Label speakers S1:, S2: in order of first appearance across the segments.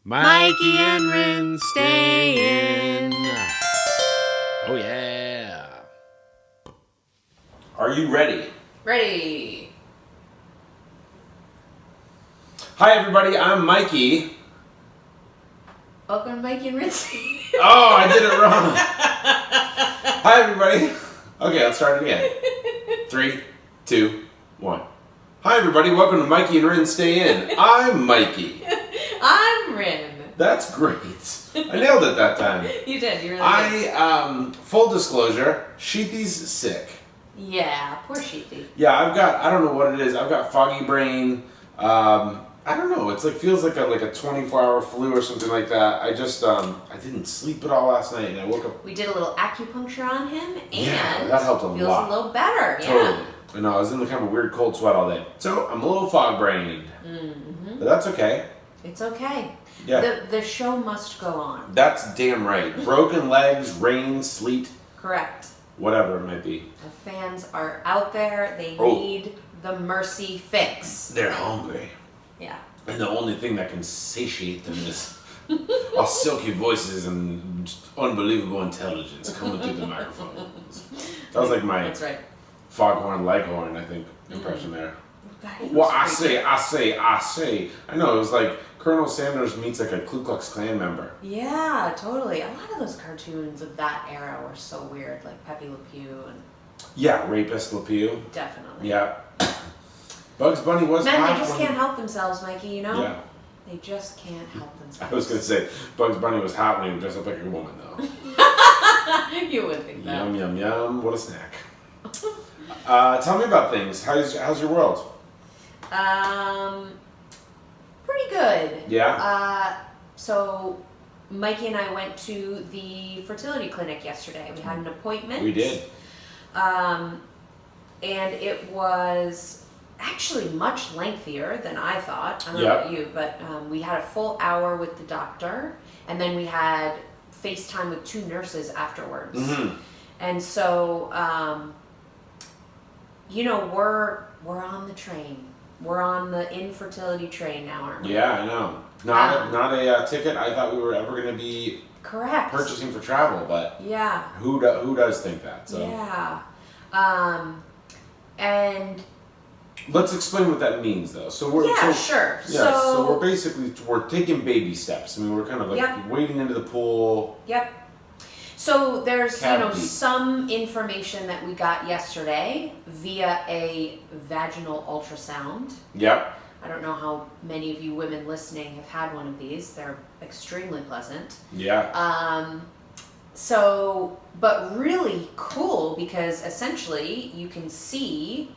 S1: Mikey and Rinne stay in. Oh yeah.
S2: Are you ready?
S3: Ready.
S2: Hi everybody, I'm Mikey.
S3: Welcome to Mikey and Rinne.
S2: Oh, I did it wrong. Hi everybody. Okay, let's start it again. 3, 2, 1. Hi everybody, welcome to Mikey and Rinne Stay In. I'm Mikey.
S3: I'm Rinne.
S2: That's great. I nailed it that time.
S3: You did, you really did.
S2: Full disclosure, Sheethy's sick.
S3: Yeah, poor Sheethy.
S2: Yeah, I don't know what it is. I've got foggy brain. I don't know. It's feels like a 24-hour flu or something like that. I just I didn't sleep at all last night, and I woke up.
S3: We did a little acupuncture on him, and
S2: yeah, that helped a lot.
S3: Feels a little better.
S2: Totally.
S3: Yeah.
S2: I know. I was in the kind of weird cold sweat all day, so I'm a little fog-brained.
S3: Mm-hmm.
S2: But that's okay.
S3: It's okay.
S2: Yeah.
S3: The show must go on.
S2: That's damn right. Broken legs, rain, sleet.
S3: Correct.
S2: Whatever it might be.
S3: The fans are out there. They need the mercy fix.
S2: They're hungry.
S3: Yeah.
S2: And the only thing that can satiate them is our silky voices and just unbelievable intelligence coming through the microphone. That was like my
S3: That's right.
S2: foghorn leghorn, I think, impression there.
S3: God,
S2: Well, I say. I know, it was like Colonel Sanders meets like a Ku Klux Klan member.
S3: Yeah, totally. A lot of those cartoons of that era were so weird, like Pepe Le Pew and...
S2: Yeah, Rapist Le Pew.
S3: Definitely.
S2: Yeah. Bugs Bunny was
S3: Men,
S2: hot
S3: they just
S2: when-
S3: can't help themselves, Mikey, you know?
S2: Yeah.
S3: They just can't help themselves.
S2: I was going to say, Bugs Bunny was hot when he dressed up like a woman, though.
S3: You would think that.
S2: Yum, yum, yum. What a snack. Tell me about things. How's your world?
S3: Pretty good.
S2: Yeah?
S3: So Mikey and I went to the fertility clinic yesterday. We had an appointment.
S2: We did.
S3: And it was actually much lengthier than I thought. I don't know about you, but we had a full hour with the doctor, and then we had FaceTime with 2 nurses afterwards.
S2: Mm-hmm.
S3: And so, we're on the train. We're on the infertility train now, aren't we?
S2: Yeah, I know. Not a ticket I thought we were ever going to be
S3: Correct.
S2: purchasing for travel, but
S3: Yeah.
S2: who does think that? So
S3: Yeah. And
S2: let's explain what that means, though. So we're
S3: sure.
S2: Yeah, so we're taking baby steps. I mean, we're kind of like wading into the pool.
S3: Yep. So there's
S2: Cavity.
S3: some information that we got yesterday via a vaginal ultrasound.
S2: Yep.
S3: I don't know how many of you women listening have had one of these. They're extremely pleasant.
S2: Yeah.
S3: But really cool because essentially you can see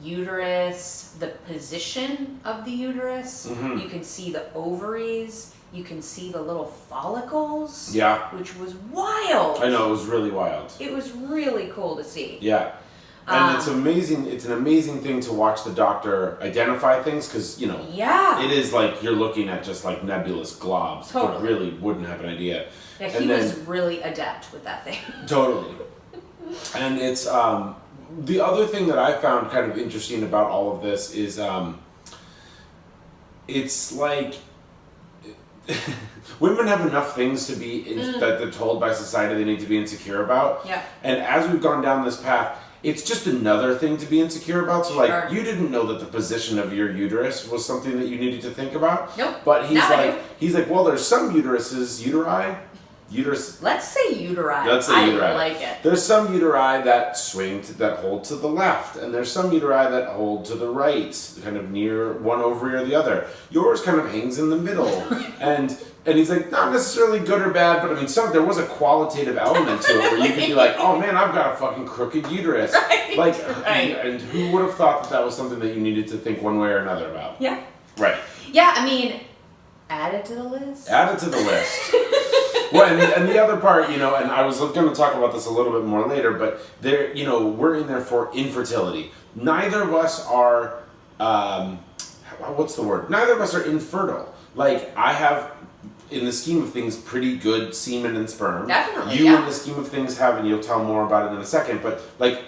S3: uterus, the position of the uterus.
S2: Mm-hmm.
S3: You can see the ovaries. You can see the little follicles.
S2: Yeah.
S3: Which was wild.
S2: I know, it was really wild.
S3: It was really cool to see.
S2: Yeah. And it's amazing. It's an amazing thing to watch the doctor identify things because,
S3: Yeah.
S2: it is like you're looking at just like nebulous globs.
S3: Totally.
S2: You really wouldn't have an idea.
S3: Yeah, he was really adept with that thing.
S2: Totally. And it's the other thing that I found kind of interesting about all of this is it's like women have enough things to be that they're told by society they need to be insecure about.
S3: Yeah.
S2: And as we've gone down this path, it's just another thing to be insecure about. So like you didn't know that the position of your uterus was something that you needed to think about.
S3: Nope.
S2: But he's like, well, there's some uterus.
S3: Let's say uteri.
S2: Let's say uteri.
S3: I like it.
S2: There's some uteri that that hold to the left, and there's some uteri that hold to the right, kind of near one ovary or the other. Yours kind of hangs in the middle, and he's like, not necessarily good or bad, but I mean, there was a qualitative element to it where you could be like, oh man, I've got a fucking crooked uterus.
S3: Right.
S2: And who would have thought that was something that you needed to think one way or another about?
S3: Yeah.
S2: Right.
S3: Yeah, I mean, add it to the list.
S2: Add it to the list. Well, and the other part, and I was going to talk about this a little bit more later, but there, we're in there for infertility. Neither of us are, what's the word? Neither of us are infertile. Like, I have, in the scheme of things, pretty good semen and sperm.
S3: Definitely,
S2: You, in the scheme of things, have, and you'll tell more about it in a second, but, like,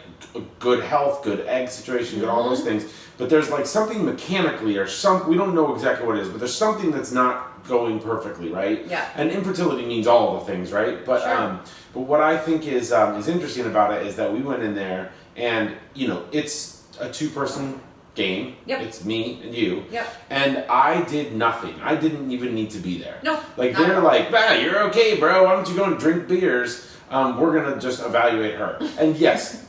S2: good health, good egg situation, good all those things. But there's, like, something mechanically or we don't know exactly what it is, but there's something that's not going perfectly, right?
S3: Yeah.
S2: And infertility means all the things, right? But
S3: Sure.
S2: but what I think is interesting about it is that we went in there and, you know, it's a 2-person game.
S3: Yep.
S2: It's me and you.
S3: Yep.
S2: And I did nothing. I didn't even need to be there.
S3: No.
S2: Like, they're like, you're okay, bro. Why don't you go and drink beers? We're going to just evaluate her. And yes,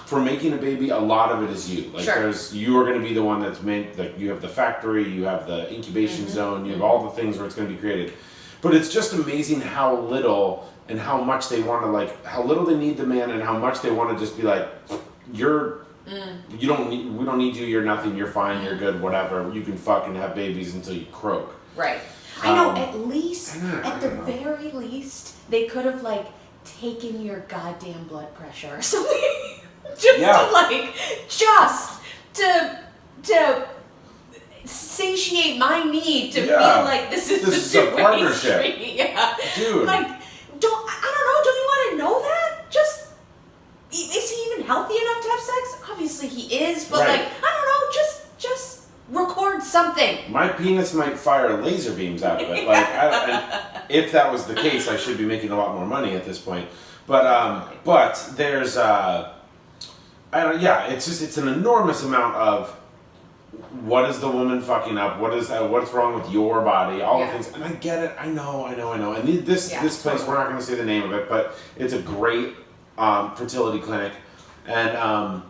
S2: for making a baby, a lot of it is you. Like,
S3: sure.
S2: you are going to be the one that's made, like, you have the factory, you have the incubation zone, you have all the things where it's going to be created. But it's just amazing how little and how much they want to, like, how little they need the man and how much they want to just be like, we don't need you, you're nothing, you're fine, you're good, whatever. You can fucking have babies until you croak.
S3: Right. I know, at the very least, they could have, like, taken your goddamn blood pressure or something. Just to satiate my need to feel like this is
S2: a partnership.
S3: Yeah.
S2: Dude.
S3: Like, don't you want to know that? Just, is he even healthy enough to have sex? Obviously he is, but like, I don't know, just record something.
S2: My penis might fire laser beams out of it. Like, and if that was the case, I should be making a lot more money at this point. But there's it's an enormous amount of what is the woman fucking up? What's wrong with your body? All the things, and I get it. I know. And this place, we're not going to say the name of it, but it's a great fertility clinic, and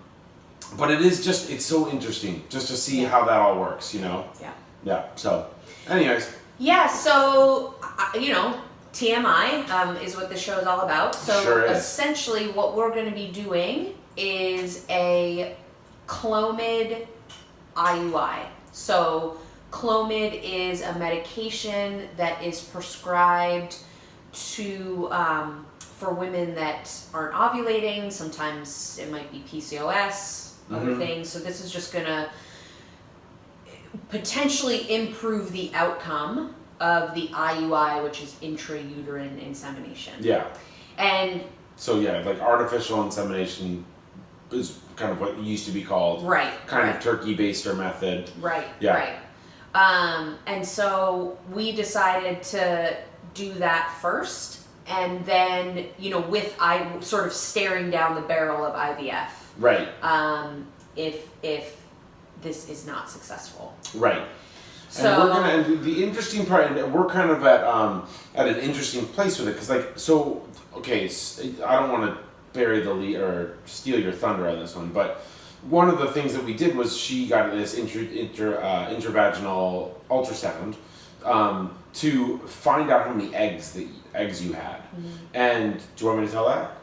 S2: but it's so interesting just to see how that all works, you know. Yeah. So, anyways.
S3: Yeah. So TMI is what the show is all about. So
S2: sure
S3: essentially, what we're going to be doing is a Clomid IUI. So Clomid is a medication that is prescribed to for women that aren't ovulating. Sometimes it might be PCOS, other things. So this is just gonna potentially improve the outcome of the IUI, which is intrauterine insemination.
S2: Yeah.
S3: And
S2: so like artificial insemination is kind of what used to be called.
S3: Right.
S2: Kind of turkey baster method.
S3: Right.
S2: Yeah.
S3: Right. And so we decided to do that first, and then, with sort of staring down the barrel of IVF.
S2: Right.
S3: If this is not successful.
S2: Right.
S3: So,
S2: and the interesting part, and we're kind of at an interesting place with it, because I don't want to bury the lead or steal your thunder on this one, but one of the things that we did was she got this intravaginal ultrasound to find out how many eggs you had. And do you want me to tell that?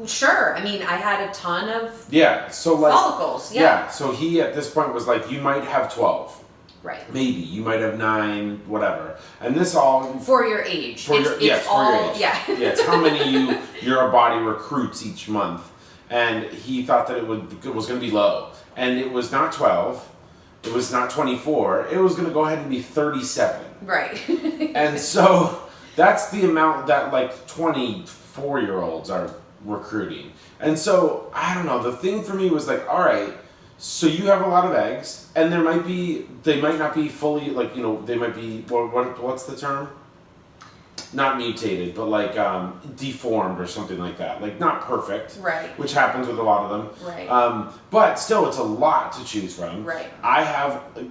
S3: Sure. I mean, I had a ton of follicles.
S2: Yeah. So he at this point was like, you might have 12.
S3: Right.
S2: Maybe you might have 9, whatever. And this all
S3: for your age.
S2: For your age.
S3: Yeah.
S2: It's how many your body recruits each month. And he thought that it was going to be low, and it was not 12. It was not 24. It was going to go ahead and be 37.
S3: Right.
S2: And so that's the amount that like 24-year-olds are recruiting. And so I don't know. The thing for me was like, all right. So you have a lot of eggs, and they might not be fully, like, they might be, what's the term? Not mutated, but like deformed or something like that. Like not perfect.
S3: Right.
S2: Which happens with a lot of them.
S3: Right.
S2: But still, it's a lot to choose from.
S3: Right.
S2: I have, a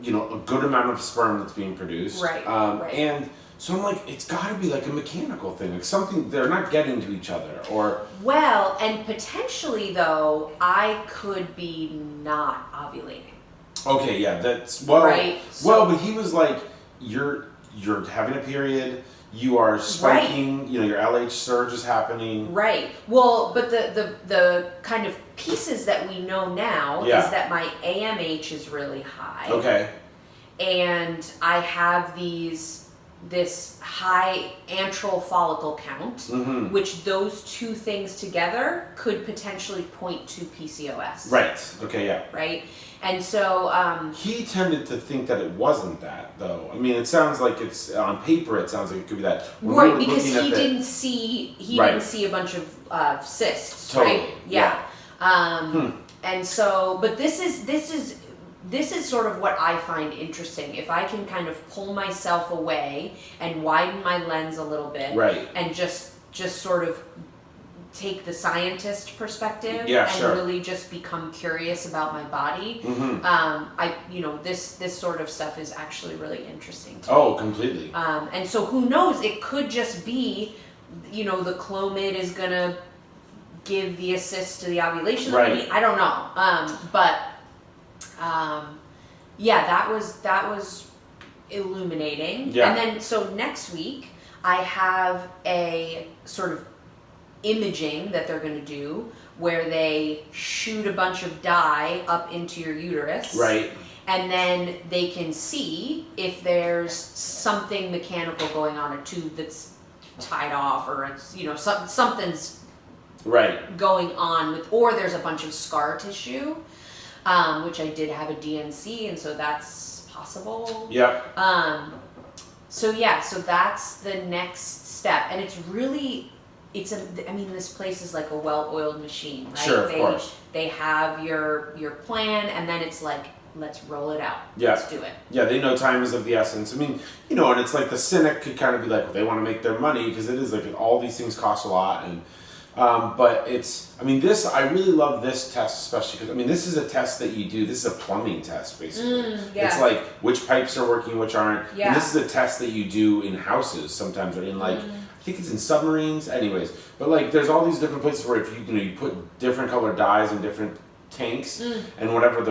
S2: good amount of sperm that's being produced.
S3: Right.
S2: And so I'm like, it's got to be like a mechanical thing, like something, they're not getting to each other, or...
S3: Well, and potentially, though, I could be not ovulating.
S2: Okay, yeah, that's... Well,
S3: right?
S2: But he was like, you're having a period, you are spiking, your LH surge is happening.
S3: Right. Well, but the kind of pieces that we know now is that my AMH is really high.
S2: Okay.
S3: And I have this high antral follicle count, which those two things together could potentially point to PCOS.
S2: Right. Okay, yeah.
S3: Right? And so...
S2: he tended to think that it wasn't that, though. I mean, it sounds like it's... On paper, it sounds like it could be that.
S3: Right, because he didn't see a bunch of cysts,
S2: totally.
S3: right? Yeah. And so... But this is this is sort of what I find interesting. If I can kind of pull myself away and widen my lens a little bit,
S2: right, and
S3: just sort of take the scientist perspective,
S2: yeah,
S3: and
S2: sure,
S3: really just become curious about my body. This sort of stuff is actually really interesting to me.
S2: Oh, completely.
S3: And so who knows? It could just be, the Clomid is gonna give the assist to the ovulation.
S2: Right.
S3: I don't know. That was illuminating.
S2: Yeah.
S3: And then so next week I have a sort of imaging that they're going to do where they shoot a bunch of dye up into your uterus.
S2: Right.
S3: And then they can see if there's something mechanical going on, a tube that's tied off, or it's, something's
S2: right
S3: going on with, or there's a bunch of scar tissue, which I did have a DNC, and so that's possible.
S2: Yep.
S3: So that's the next step, and it's really, this place is like a well-oiled machine, right?
S2: Sure, of course.
S3: They have your plan, and then it's like, let's roll it out.
S2: Yeah.
S3: Let's do it.
S2: Yeah, they know time is of the essence. And it's like the cynic could kind of be like, well, they want to make their money, because it is like all these things cost a lot. And but I really love this test, especially because, this is a test that you do. This is a plumbing test, basically.
S3: Yeah.
S2: It's like which pipes are working, which aren't.
S3: Yeah.
S2: And this is a test that you do in houses sometimes, or in I think it's in submarines, anyways. But like, there's all these different places where if you put different colored dyes in different tanks, and whatever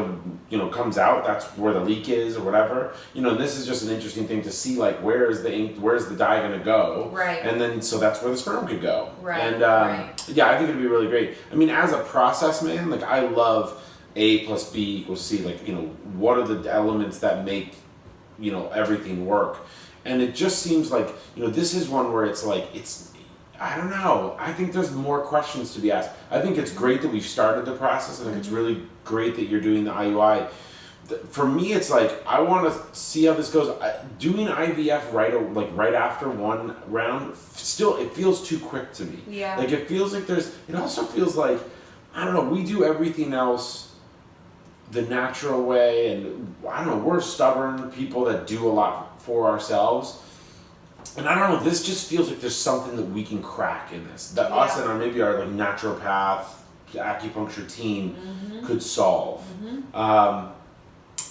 S2: comes out, that's where the leak is, or whatever. And this is just an interesting thing to see, like, where's the dye going to go,
S3: right? And
S2: then so that's where the sperm could go,
S3: right?
S2: And yeah, I think it'd be really great. As a process man, like, I love A plus B equals C. Like, what are the elements that make everything work? And it just seems like this is one where it's like I don't know. I think there's more questions to be asked. I think it's great that we've started the process. I think it's really great that you're doing the IUI. For me, it's like, I want to see how this goes. Doing IVF right after one round, still, it feels too quick to me.
S3: Yeah.
S2: Like, it feels like it also feels like, I don't know, we do everything else the natural way, and I don't know, we're stubborn people that do a lot for ourselves. And I don't know, this just feels like there's something that we can crack in this, that us and our like naturopath, acupuncture team could solve.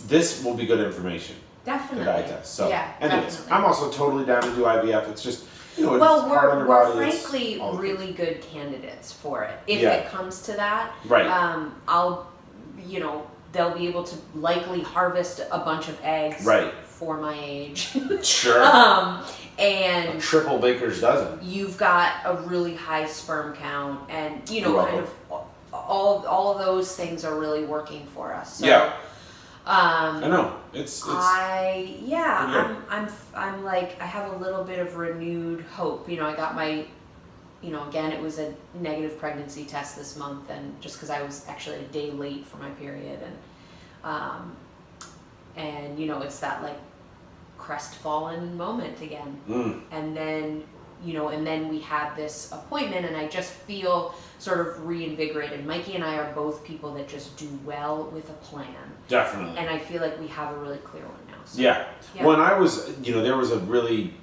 S2: This will be good information.
S3: Definitely.
S2: The dye test. So, anyways,
S3: definitely.
S2: I'm also totally down to do IVF. It's just,
S3: we're frankly really good candidates for it. If it comes to that,
S2: right?
S3: They'll be able to likely harvest a bunch of eggs,
S2: right, for
S3: my age.
S2: Sure.
S3: And
S2: a triple baker's dozen.
S3: You've got a really high sperm count, and kind of all of those things are really working for us. So,
S2: yeah. I know it's.
S3: I'm like, I have a little bit of renewed hope. I got my, again, it was a negative pregnancy test this month, and just because I was actually a day late for my period, and it's that like crestfallen moment again. And then we had this appointment, and I just feel sort of reinvigorated. Mikey and I are both people that just do well with a plan.
S2: Definitely.
S3: And I feel like we have a really clear one now. So,
S2: yeah. When I was, there was a really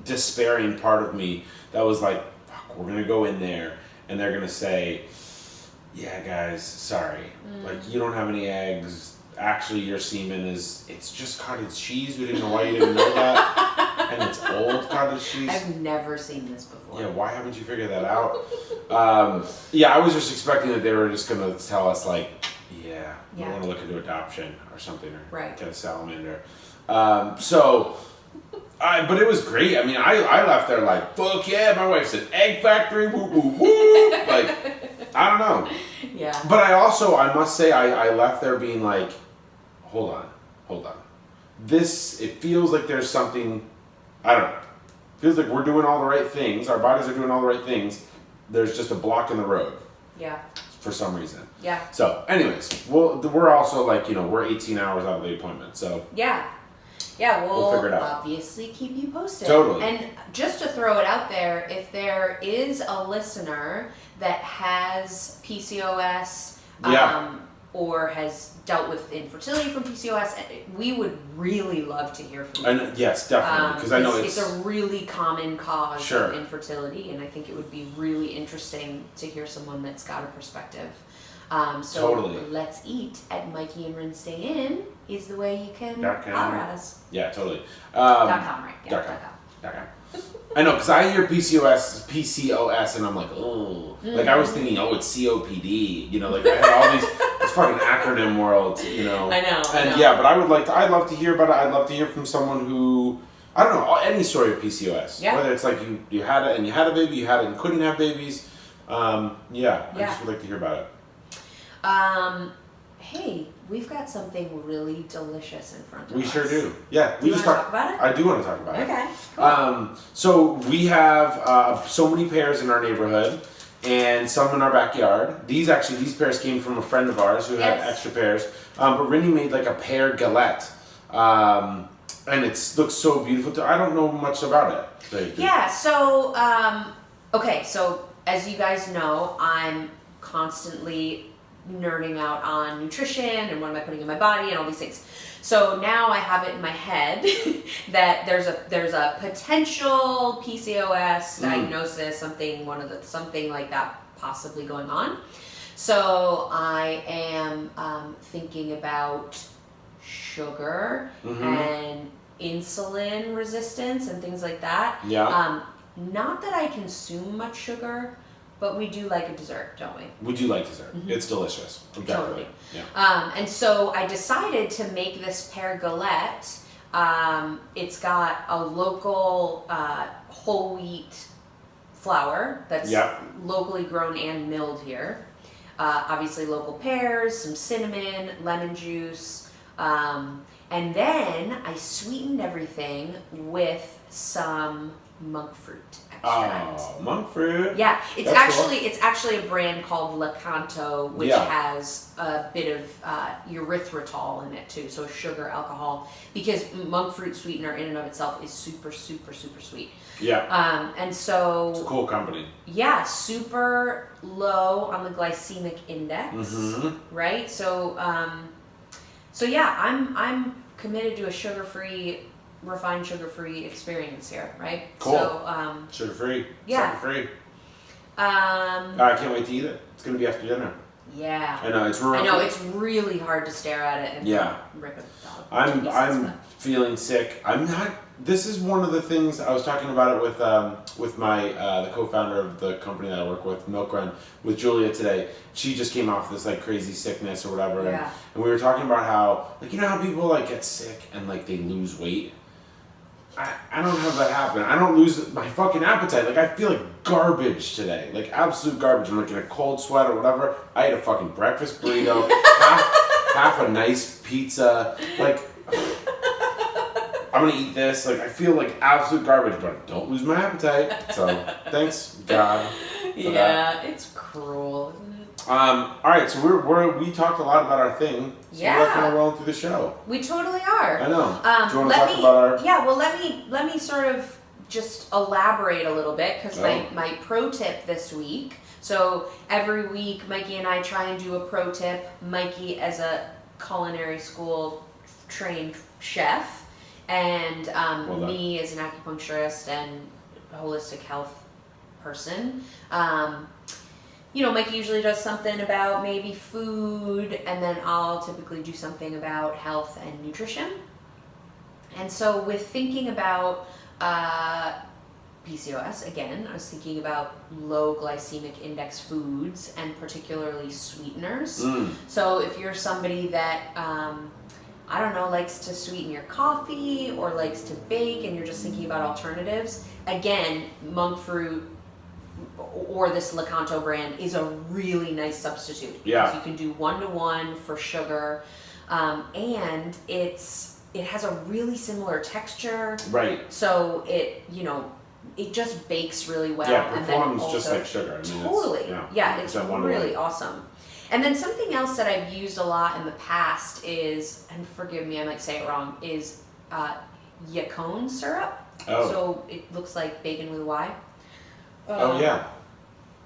S2: despairing part of me that was like, fuck, we're going to go in there and they're going to say, yeah, guys, sorry. Like, you don't have any eggs. Actually, your semen it's just cottage cheese. We didn't know why you didn't know that. And it's old cottage cheese.
S3: I've never seen this before.
S2: Yeah, why haven't you figured that out? I was just expecting that they were just going to tell us, like, we want to look into adoption or something, or get a salamander. But it was great. I left there like, fuck yeah, my wife's an egg factory, woo, woo, woo. Like, I don't know.
S3: Yeah.
S2: But I must say, I left there being like, hold on. It feels like there's something, I don't know. It feels like we're doing all the right things. Our bodies are doing all the right things. There's just a block in the road.
S3: Yeah.
S2: For some reason.
S3: Yeah.
S2: So, anyways, we're also like, we're 18 hours out of the appointment, so.
S3: Yeah. Yeah,
S2: we'll figure it out.
S3: Obviously keep you posted.
S2: Totally.
S3: And just to throw it out there, if there is a listener that has PCOS, or has dealt with infertility from PCOS, we would really love to hear from you.
S2: And yes, definitely, because I know
S3: it's a really common cause
S2: Sure.
S3: of infertility, and I think it would be really interesting to hear someone that's got a perspective. So
S2: Totally.
S3: Let's Eat at Mikey and Rinne Stay In is the way you can
S2: .com.
S3: holler at us.
S2: Yeah, totally.
S3: .com, right? Yeah,
S2: .com. I know, because I hear PCOS, and I'm like, oh. Like, I was thinking, it's COPD. You know, like, I had all these fucking acronym world, you know.
S3: I know.
S2: And yeah, but I'd love to hear about it. I'd love to hear from someone who, I don't know, any story of PCOS.
S3: Yeah.
S2: Whether it's like you had it and you had a baby, you had it and couldn't have babies. I just would like to hear about it.
S3: Hey, we've got something really delicious in front of us.
S2: We sure do. Yeah,
S3: Do you want to talk about it?
S2: I do want to talk about it.
S3: Okay. Cool.
S2: So we have so many pears in our neighborhood, and some in our backyard. These pears came from a friend of ours who had extra pears. But Rinne made like a pear galette, and it looks so beautiful. I don't know much about it.
S3: Yeah. So okay. So as you guys know, I'm constantly nerding out on nutrition and what am I putting in my body and all these things. So now I have it in my head that there's a potential PCOS diagnosis, something like that possibly going on. So I am thinking about sugar and insulin resistance and things like that.
S2: Yeah.
S3: Not that I consume much sugar, but we do like a dessert, don't we?
S2: We do like dessert. It's delicious.
S3: Totally.
S2: Yeah.
S3: And so I decided to make this pear galette. It's got a local whole wheat flour that's locally grown and milled here. Obviously local pears, some cinnamon, lemon juice. And then I sweetened everything with some monk fruit extract.
S2: Oh, monk fruit.
S3: Yeah, it's
S2: That's
S3: actually a brand called Lecanto, which has a bit of erythritol in it too, so sugar, alcohol, because monk fruit sweetener in and of itself is super, super, super sweet.
S2: Yeah.
S3: And so
S2: it's a cool company.
S3: Yeah, super low on the glycemic index, right? So, yeah, I'm committed to a refined sugar-free experience here, right?
S2: Cool.
S3: So,
S2: sugar-free.
S3: Yeah.
S2: Sugar-free. I can't wait to eat it. It's gonna be after dinner.
S3: Yeah.
S2: I know it's
S3: really hard to stare at it and rip it out.
S2: I'm feeling sick. I'm not. This is one of the things I was talking about it with my the co-founder of the company that I work with, Milk Run, with Julia today. She just came off this like crazy sickness or whatever, and we were talking about how how people like get sick and like they lose weight. I don't have that happen. I don't lose my fucking appetite. Like, I feel like garbage today. Like, absolute garbage. I'm like in a cold sweat or whatever. I ate a fucking breakfast burrito, half a nice pizza. Like, I'm gonna eat this. Like, I feel like absolute garbage, but I don't lose my appetite. So, thanks, God.
S3: Yeah, it's cruel, isn't it?
S2: All right, so we talked a lot about our thing. So we're kind of rolling through the show.
S3: We totally are.
S2: I know. Do you want to talk about our?
S3: Yeah. Well, let me sort of just elaborate a little bit because my pro tip this week. So every week, Mikey and I try and do a pro tip. Mikey as a culinary school trained chef, and me as an acupuncturist and holistic health person. Mikey usually does something about maybe food, and then I'll typically do something about health and nutrition. And so with thinking about PCOS, again, I was thinking about low glycemic index foods and particularly sweeteners. So if you're somebody that, likes to sweeten your coffee or likes to bake and you're just thinking about alternatives, again, monk fruit or this Lecanto brand is a really nice substitute.
S2: Yeah.
S3: Because you can do 1-to-1 for sugar, and it has a really similar texture.
S2: Right.
S3: So it just bakes really well.
S2: Yeah, performs just like sugar. I mean,
S3: totally. It's really awesome. And then something else that I've used a lot in the past is, and forgive me, I might say it wrong, is yacon syrup.
S2: Oh.
S3: So it looks like bacon with Y.
S2: Oh yeah,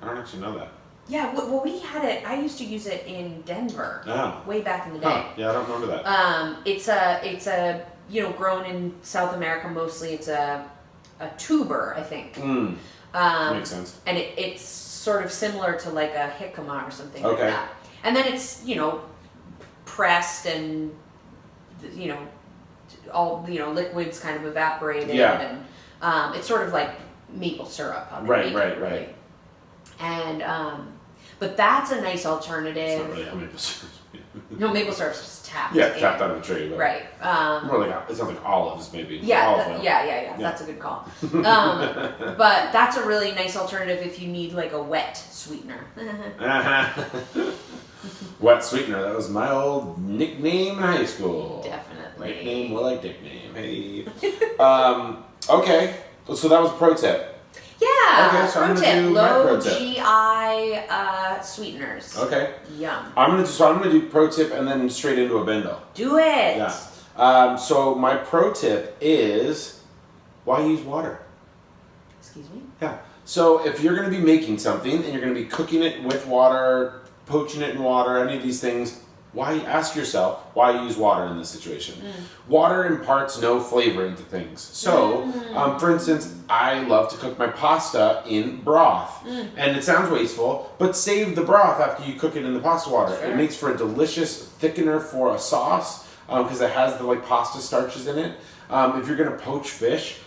S2: I don't actually know that.
S3: Yeah, well, we had it. I used to use it in Denver, way back in the day.
S2: Huh. Yeah, I don't remember that.
S3: It's a grown in South America mostly. It's a tuber, I think.
S2: Makes sense.
S3: And it's sort of similar to like a jicama or something like
S2: Okay.
S3: that. And then it's pressed and all liquids kind of evaporated.
S2: Yeah.
S3: And it's sort of like maple syrup.
S2: Right.
S3: And but that's a nice alternative.
S2: It's not really how maple syrup.
S3: No, maple syrup's just tapped.
S2: Yeah, tapped out of a tree. But
S3: Right.
S2: more like it sounds like olives, maybe.
S3: Yeah,
S2: Olive oil.
S3: yeah. That's a good call. But that's a really nice alternative if you need like a wet sweetener.
S2: Wet sweetener. That was my old nickname in high school.
S3: Definitely.
S2: Nickname more like nickname. Hey. Okay. So that was a pro tip.
S3: Yeah.
S2: Okay, so I'm
S3: pro
S2: gonna
S3: tip:
S2: do my
S3: low
S2: pro tip.
S3: GI sweeteners.
S2: Okay.
S3: Yum.
S2: I'm gonna do pro tip and then straight into a bindle.
S3: Do it.
S2: Yeah. So my pro tip is why use water?
S3: Excuse me?
S2: Yeah. So if you're going to be making something and you're going to be cooking it with water, poaching it in water, any of these things, ask yourself why use water in this situation. Water imparts no flavor into things. So, for instance, I love to cook my pasta in broth. And it sounds wasteful, but save the broth after you cook it in the pasta water.
S3: Sure.
S2: It makes for a delicious thickener for a sauce because it has the pasta starches in it. If you're going to poach fish,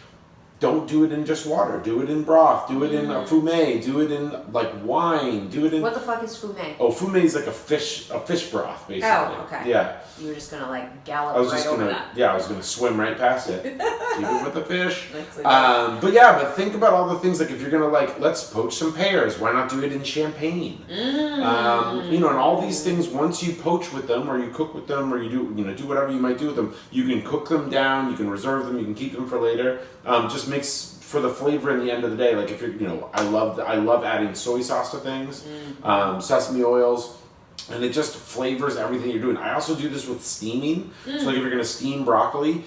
S2: don't do it in just water. Do it in broth. Do it in fumet. Do it in wine. Do it in.
S3: What the fuck is fumet?
S2: Oh, fumet is like a fish broth, basically.
S3: Oh, okay.
S2: Yeah.
S3: You were just gonna gallop over that.
S2: Yeah, I was gonna swim right past it. Keep it with the fish.
S3: That's
S2: But think about all the things if you're gonna let's poach some pears. Why not do it in champagne? And all these things. Once you poach with them, or you cook with them, or you do whatever you might do with them, you can cook them down. You can reserve them. You can keep them for later. Just makes for the flavor in the end of the day. Like if you're, I love adding soy sauce to things, sesame oils. And it just flavors everything you're doing. I also do this with steaming. So if you're going to steam broccoli,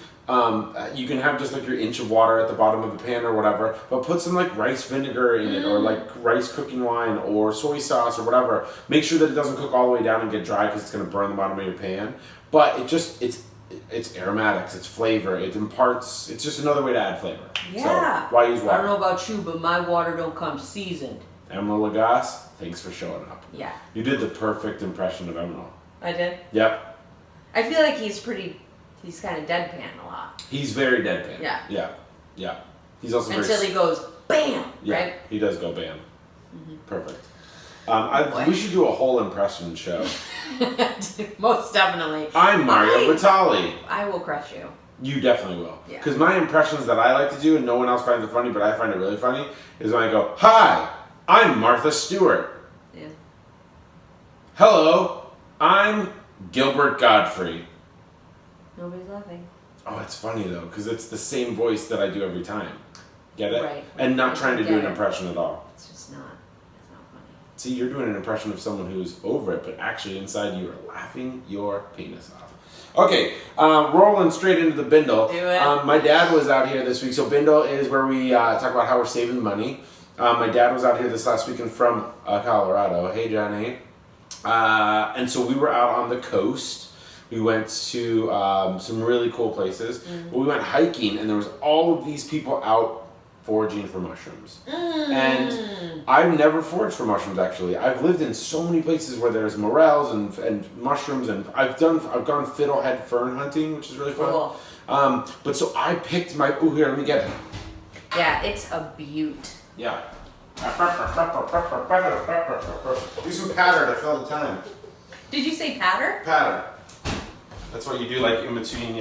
S2: you can have just your inch of water at the bottom of the pan or whatever, but put some rice vinegar in it, or rice cooking wine, or soy sauce, or whatever. Make sure that it doesn't cook all the way down and get dry because it's going to burn the bottom of your pan. But it's aromatics, it's flavor, it's just another way to add flavor.
S3: Yeah.
S2: So why use water?
S3: I don't know about you, but my water don't come seasoned.
S2: Emerald Lagasse, thanks for showing up.
S3: Yeah.
S2: You did the perfect impression of Emerald.
S3: I did?
S2: Yep.
S3: I feel like he's kind of deadpan a lot.
S2: He's very deadpan. Yeah. He's also
S3: until he goes bam, right?
S2: He does go bam. Perfect. We should do a whole impression show.
S3: Most definitely.
S2: I'm Mario Batali.
S3: I will crush you.
S2: You definitely will.
S3: Yeah.
S2: Because my impressions that I like to do, and no one else finds it funny, but I find it really funny, is when I go, "Hi, I'm Martha Stewart."
S3: Yeah.
S2: "Hello, I'm Gilbert Godfrey."
S3: Nobody's laughing.
S2: Oh, it's funny though, because it's the same voice that I do every time. Get it?
S3: Right.
S2: And not trying to do an
S3: it.
S2: impression at all.
S3: It's just not. It's not funny.
S2: See, you're doing an impression of someone who's over it, but actually inside you are laughing your penis off. Okay, rolling straight into the bindle.
S3: Do it.
S2: My dad was out here this week. So bindle is where we talk about how we're saving money. My dad was out here this last weekend from Colorado. Hey, Johnny. And so we were out on the coast. We went to some really cool places. We went hiking, and there was all of these people out foraging for mushrooms. And I've never foraged for mushrooms, actually. I've lived in so many places where there's morels and mushrooms, and I've gone fiddlehead fern hunting, which is really fun.
S3: Cool.
S2: But so I picked my, here, let me get it.
S3: Yeah, it's a beaut.
S2: Yeah. Do some patter to fill the time.
S3: Did you say patter?
S2: Patter. That's what you do, in between,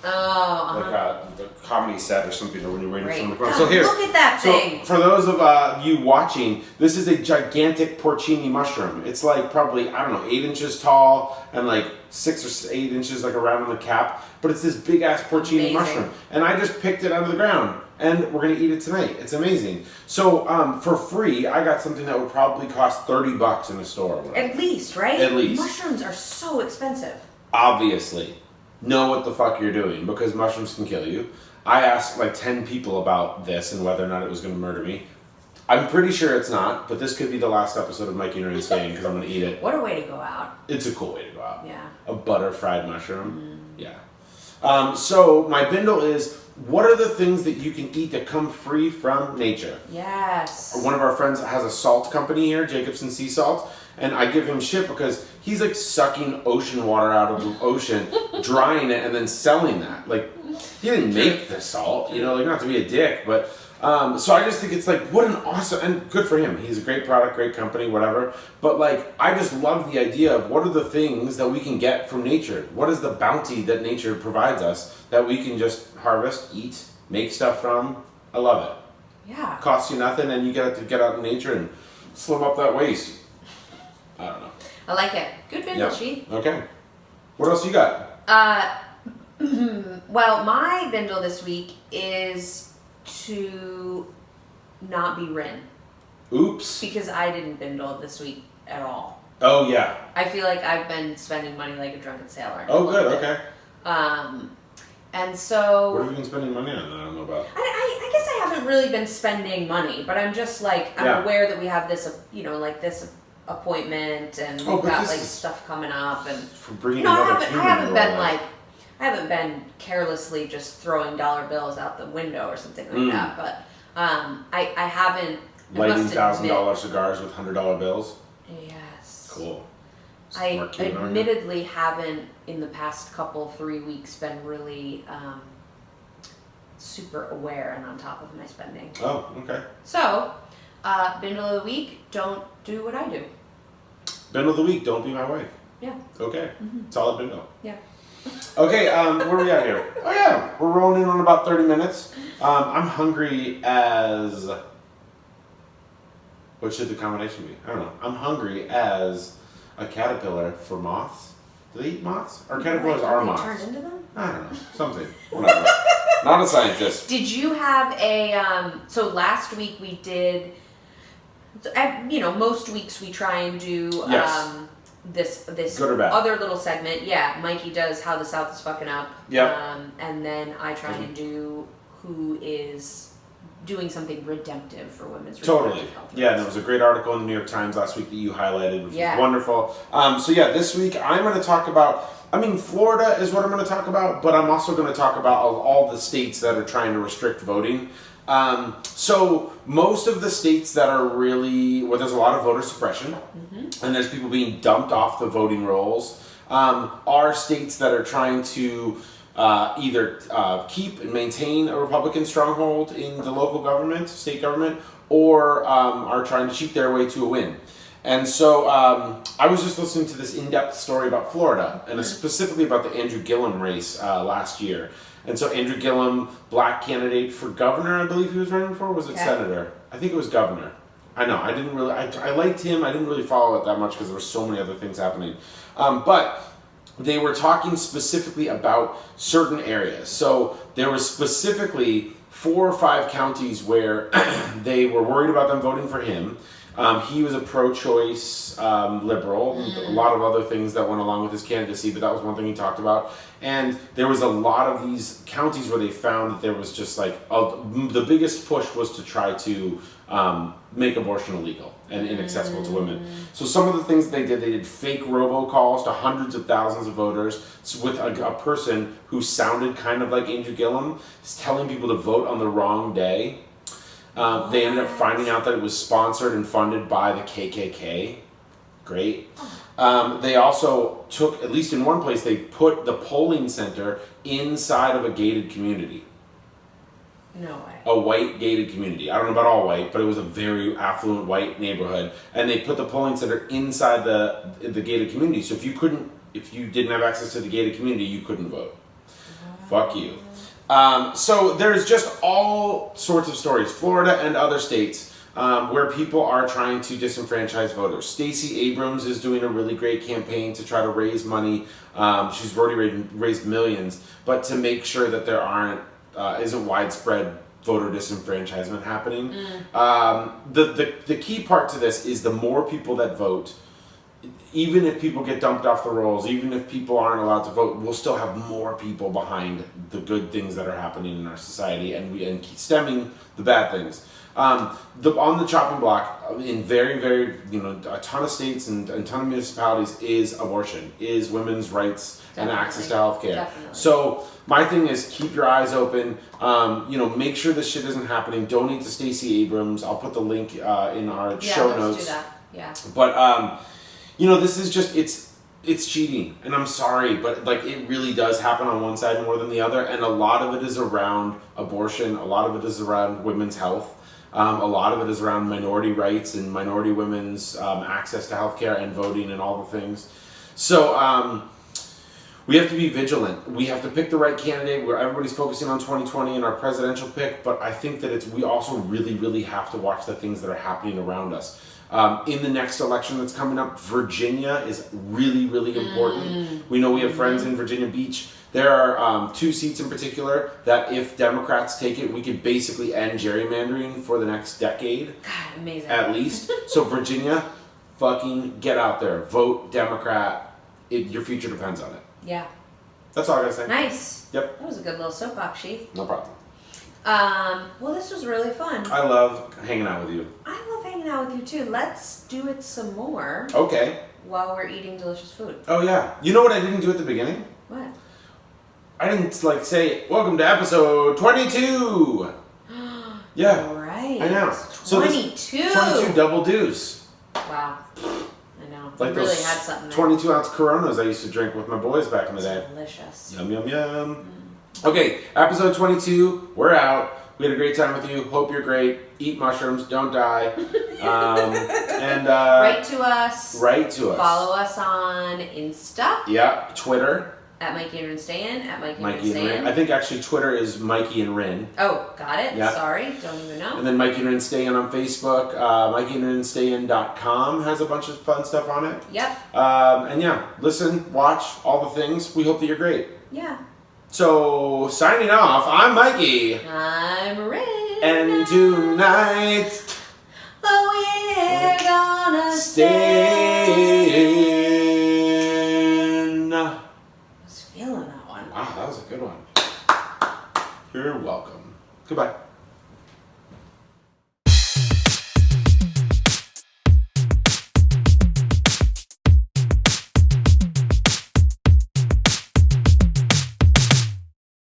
S2: a comedy set or something, or when you're waiting for someone to come. So here,
S3: look at that thing.
S2: So for those of you watching, this is a gigantic porcini mushroom. It's probably 8 inches tall and 6 or 8 inches around on the cap. But it's this big ass porcini mushroom, and I just picked it out of the ground, and we're gonna eat it tonight. It's amazing. So for free, I got something that would probably cost $30 in a store. Or whatever.
S3: At least, right?
S2: At least.
S3: Mushrooms are so expensive.
S2: Obviously, know what the fuck you're doing, because mushrooms can kill you. I asked 10 people about this and whether or not it was going to murder me. I'm pretty sure it's not, but this could be the last episode of Mikey and Rinne staying because I'm going to eat it.
S3: What a way to go out.
S2: It's a cool way to go out.
S3: Yeah.
S2: A butter fried mushroom. Yeah. So my bindle is, what are the things that you can eat that come free from nature?
S3: Yes.
S2: One of our friends has a salt company here, Jacobson Sea Salt, and I give him shit because he's like sucking ocean water out of the ocean, drying it, and then selling that. Like, he didn't make the salt, you know, like, not to be a dick, but so I just think it's like, what an awesome, and good for him. He's a great product, great company, whatever. But like, I just love the idea of what are the things that we can get from nature? What is the bounty that nature provides us that we can just harvest, eat, make stuff from? I love it.
S3: Yeah.
S2: Costs you nothing, and you get to get out in nature and slim up that waist. I don't know.
S3: I like it. Good bindle, Sheath.
S2: Okay. What else you got?
S3: Well, my bindle this week is to not be Rinne.
S2: Oops.
S3: Because I didn't bindle this week at all.
S2: Oh, yeah.
S3: I feel like I've been spending money like a drunken sailor.
S2: Oh, good. Okay.
S3: And so...
S2: What have you been spending money on that I don't know about?
S3: I guess I haven't really been spending money, but I'm just like, I'm aware that we have this, you know, like this appointment, and we've got like stuff coming up, and...
S2: For bringing
S3: I haven't been carelessly just throwing dollar bills out the window or something like that, but I haven't...
S2: Lighting $1,000 cigars with $100 bills?
S3: Yes.
S2: Cool.
S3: I admittedly haven't, in the past 3 weeks, been really super aware and on top of my spending.
S2: Oh, okay.
S3: So, bindle of the week, don't do what I do.
S2: Bindle of the week, don't be my wife.
S3: Yeah.
S2: Okay. Solid bindle.
S3: Yeah.
S2: Okay, where are we at here? Oh yeah, we're rolling in on about 30 minutes. I'm hungry as... What should the combination be? I don't know. I'm hungry as a caterpillar for moths. Do they eat moths? Or caterpillars are moths?
S3: Turn into them?
S2: I don't know. Something. Whatever. Not a scientist.
S3: Did you have a... so last week we did... You know, most weeks we try and do... this
S2: Good or bad?
S3: Other little segment. Yeah, Mikey does How the South is Fucking Up.
S2: Yeah.
S3: And then I try and do Who is doing something redemptive for women's reproductive health.
S2: Yeah, and there was a great article in the New York Times last week that you highlighted, which was wonderful. So yeah, this week I'm going to talk about, Florida is what I'm going to talk about, but I'm also going to talk about all the states that are trying to restrict voting. So most of the states that are really, where there's a lot of voter suppression, and there's people being dumped off the voting rolls, are states that are trying to either keep and maintain a Republican stronghold in the local government, state government, or are trying to cheat their way to a win. And so I was just listening to this in-depth story about Florida, and specifically about the Andrew Gillum race last year. And so Andrew Gillum, black candidate for governor, I believe he was running for, was it senator? I think it was governor. I know, I didn't really, I liked him, I didn't really follow it that much because there were so many other things happening. But they were talking specifically about certain areas. So there was specifically 4 or 5 counties where they were worried about them voting for him. He was a pro-choice liberal, a lot of other things that went along with his candidacy, but that was one thing he talked about. And there was a lot of these counties where they found that there was just like, the biggest push was to try to make abortion illegal and inaccessible to women. So some of the things they did fake robocalls to hundreds of thousands of voters with a person who sounded kind of like Andrew Gillum, telling people to vote on the wrong day. They ended up finding out that it was sponsored and funded by the KKK. Great. They also took, at least in one place, they put the polling center inside of a gated community.
S3: No way.
S2: A white gated community. I don't know about all white, but it was a very affluent white neighborhood. And they put the polling center inside the gated community. So if you didn't have access to the gated community, you couldn't vote. Fuck you. So there's just all sorts of stories, Florida and other states, where people are trying to disenfranchise voters. Stacey Abrams is doing a really great campaign to try to raise money. She's already raised millions, but to make sure that there isn't widespread voter disenfranchisement happening. The key part to this is the more people that vote, even if people get dumped off the rolls, even if people aren't allowed to vote, we'll still have more people behind the good things that are happening in our society and stemming the bad things. On the chopping block in very, very, a ton of states and a ton of municipalities is abortion, is women's rights and access to health care.
S3: Definitely.
S2: So my thing is keep your eyes open. Make sure this shit isn't happening. Donate to Stacey Abrams. I'll put the link in our show notes.
S3: Do that. Yeah.
S2: But this is just it's cheating, and I'm sorry, but like it really does happen on one side more than the other, and a lot of it is around abortion. A lot of it is around women's health. A lot of it is around minority rights and minority women's access to healthcare and voting and all the things. So we have to be vigilant. We have to pick the right candidate. Where everybody's focusing on 2020 and our presidential pick, but I think that we also really, really have to watch the things that are happening around us. In the next election that's coming up, Virginia is really, really important. We know we have friends in Virginia Beach. There are 2 seats in particular that if Democrats take it, we could basically end gerrymandering for the next decade.
S3: God, amazing.
S2: At least. So Virginia, fucking get out there. Vote Democrat. Your future depends on it.
S3: Yeah.
S2: That's all I gotta say.
S3: Nice.
S2: Yep.
S3: That was a good little soapbox, Sheath.
S2: No problem.
S3: Well, this was really fun.
S2: I love hanging out with you.
S3: I love hanging out with you too. Let's do it some more.
S2: Okay.
S3: While we're eating delicious food.
S2: Oh yeah. You know what I didn't do at the beginning?
S3: What?
S2: I didn't say, welcome to episode 22. Yeah.
S3: All right.
S2: I know.
S3: 22.
S2: 22 double deuce.
S3: Wow. I know.
S2: Like
S3: you really
S2: those
S3: had something there.
S2: 22-ounce Coronas I used to drink with my boys back in the day.
S3: Delicious.
S2: Yum, yum, yum. Okay, episode 22. We're out. We had a great time with you. Hope you're great. Eat mushrooms. Don't die.
S3: Write to us.
S2: Write to us.
S3: Follow us on Insta.
S2: Yeah. Twitter.
S3: At Mikey and Rinne Stayin. At Mikey
S2: and
S3: Rinne.
S2: Rinne. I think actually Twitter is Mikey and Rinne.
S3: Oh, got it.
S2: Yeah.
S3: Sorry. Don't even know.
S2: And then Mikey and Rinne Stayin on Facebook. MikeyandRinneStayin.com has a bunch of fun stuff on it.
S3: Yep.
S2: And yeah, listen, watch, all the things. We hope that you're great.
S3: Yeah.
S2: So, signing off, I'm Mikey.
S3: I'm Rinne.
S2: And tonight,
S3: we're gonna
S2: stay in.
S3: I was feeling that one.
S2: Wow, that was a good one. You're welcome. Goodbye.